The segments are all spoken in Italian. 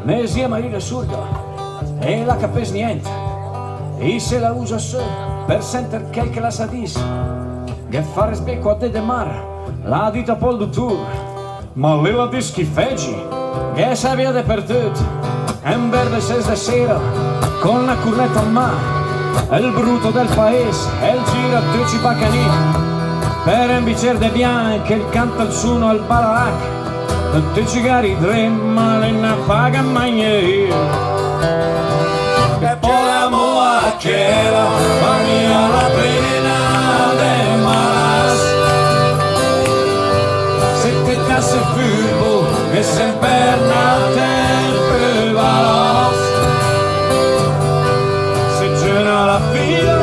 Mais zia Maria surda e la capes niente. E se la usa solo per senter che la sa dis. Che fare sbecco a te de mar, la dita pol dottor. Ma lì la di schifeggi, che sabia dappertutto. E un verde ses de sera, con la curletta al mare. Il bruto del paese, e il giro a tutti baccani. Per un bicchiere de bianco, il canta il suono al balalac. Tutti cigari tremano e non paga mai io. Che poi amore c'era, fammi la pena del malas. Se te tasse furbo, che sempre nate valos. Se c'era la fila,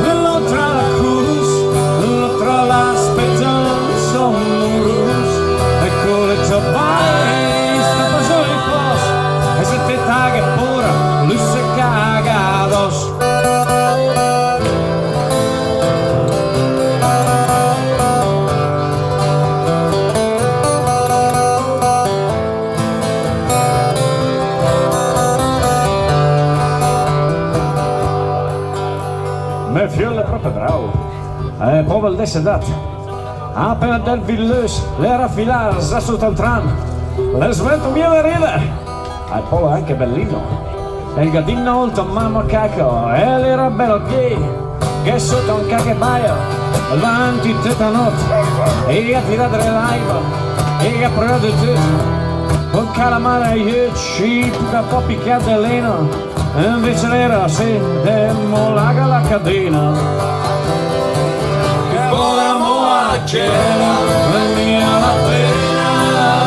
lo tra la cruz, lo tra la speranza amorosa. E con le giovani, sta pasando il fos. E se te taghe pure, lui se caga addosso. Mio figlio è proprio bravo, è proprio il desedato. Appena del villus, le raffilare, sa sotto il tram, le svelto mia le ride, è poi anche bellino. E il gadino oltre mamma cacco, e l'era bello gay, che sotto un cacchebaio, avanti tutta notte, e a tirare le live, e a provare tutto, con calamare io ci può un po' picchiare leno. E invece l'era se demolaga la catena. Che poi amore c'era, fammi la pena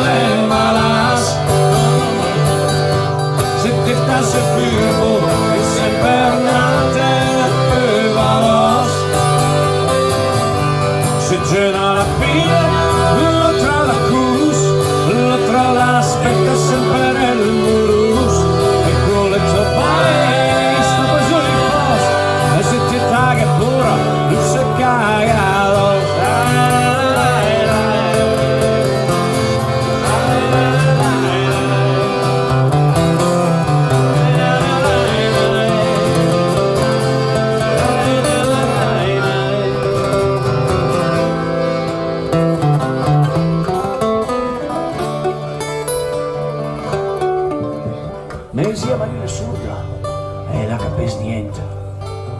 del malas. Se te tasse furbo e sempre nate valos. Se c'era la fila, lo tra la cruz, lo tra l'aspetta sempre il murus. E con le giovani sta pasando il fos. E se te taghe pure, lui se caga addosso. Ne zia Maria surda e la capes niente.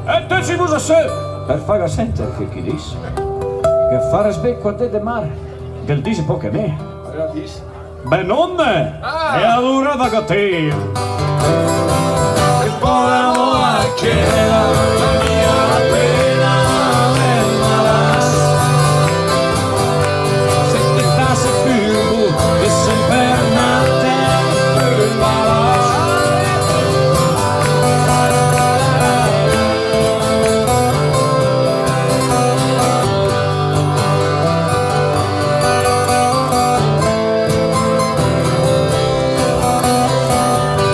E te ci usa se per fare sentire che chi disse che fare sbecco a te de mare del dice poco che me. Beh nonne! E allora va a te. Che poi amore c'era, fammi la pena del malas. Se te tasse furbo e sempre nate valos.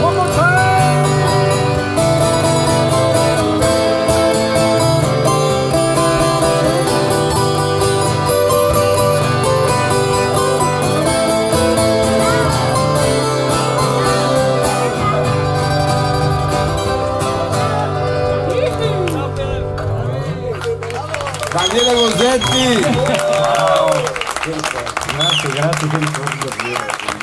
One more time. Daniele Rosetti! Grazie per il corso.